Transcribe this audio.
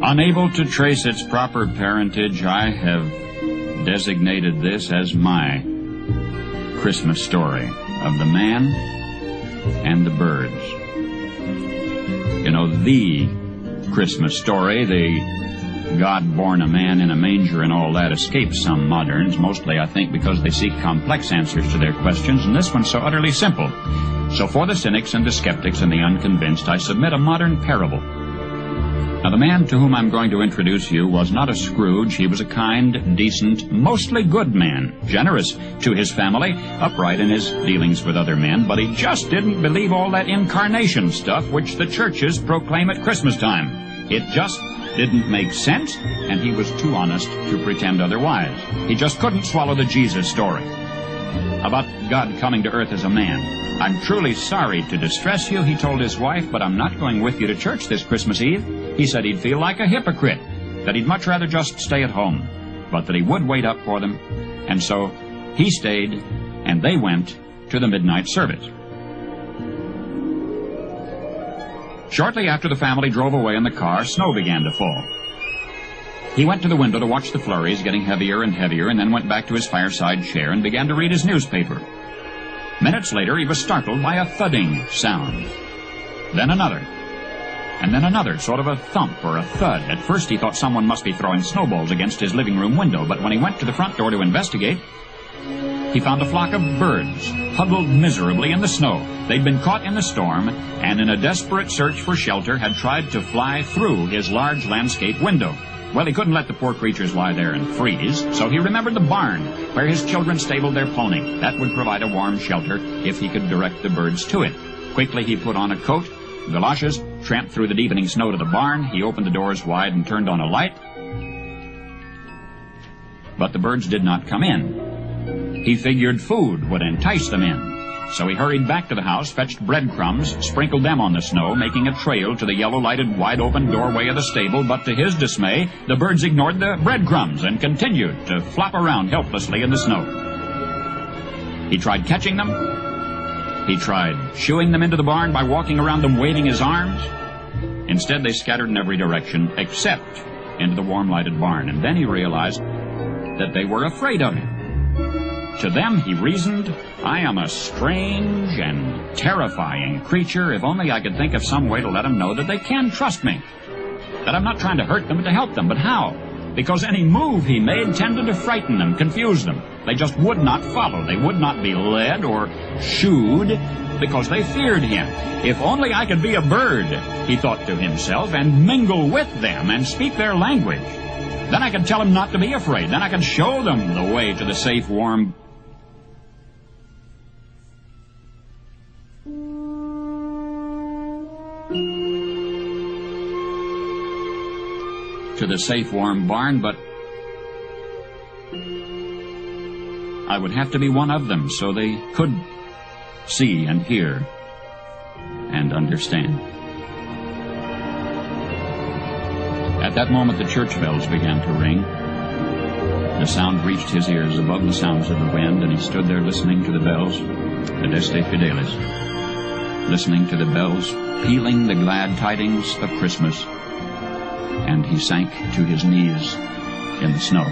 Unable to trace its proper parentage, I have designated this as my Christmas story of the man and the birds. You know, the Christmas story, the God born a man in a manger and all that, escapes some moderns, mostly I think because they seek complex answers to their questions, and this one's so utterly simple. So for the cynics and the skeptics and the unconvinced, I submit a modern parable. Now, the man to whom I'm going to introduce you was not a Scrooge. He was a kind, decent, mostly good man, generous to his family, upright in his dealings with other men, but he just didn't believe all that incarnation stuff which the churches proclaim at Christmas time. It just didn't make sense, and he was too honest to pretend otherwise. He just couldn't swallow the Jesus story about God coming to earth as a man. "I'm truly sorry to distress you," he told his wife, "but I'm not going with you to church this Christmas Eve." He said he'd feel like a hypocrite, that he'd much rather just stay at home, but that he would wait up for them. And so he stayed, and they went to the midnight service. Shortly after the family drove away in the car, snow began to fall. He went to the window to watch the flurries getting heavier and heavier, and then went back to his fireside chair and began to read his newspaper. Minutes later, he was startled by a thudding sound. Then another. And then another, sort of a thump or a thud. At first he thought someone must be throwing snowballs against his living room window, but when he went to the front door to investigate, he found a flock of birds huddled miserably in the snow. They'd been caught in the storm, and in a desperate search for shelter had tried to fly through his large landscape window. Well, he couldn't let the poor creatures lie there and freeze, so he remembered the barn where his children stabled their pony. That would provide a warm shelter if he could direct the birds to it. Quickly he put on a coat, galoshes, tramped through the deepening snow to the barn. He opened the doors wide and turned on a light. But the birds did not come in. He figured food would entice them in. So he hurried back to the house, fetched breadcrumbs, sprinkled them on the snow, making a trail to the yellow-lighted, wide-open doorway of the stable. But to his dismay, the birds ignored the breadcrumbs and continued to flop around helplessly in the snow. He tried catching them. He tried shooing them into the barn by walking around them waving his arms. Instead, they scattered in every direction except into the warm-lighted barn. And then he realized that they were afraid of him. To them, he reasoned, "I am a strange and terrifying creature. If only I could think of some way to let them know that they can trust me, that I'm not trying to hurt them, but to help them." But how? Because any move he made tended to frighten them, confuse them. They just would not follow. They would not be led or shooed because they feared him. "If only I could be a bird," he thought to himself, "and mingle with them and speak their language. Then I could tell them not to be afraid. Then I could show them the way to the safe, warm..." to the safe, warm barn, but I would have to be one of them so they could see and hear and understand. At that moment, the church bells began to ring. The sound reached his ears above the sounds of the wind, and he stood there listening to the bells, Adeste Fideles, listening to the bells pealing the glad tidings of Christmas, and he sank to his knees in the snow.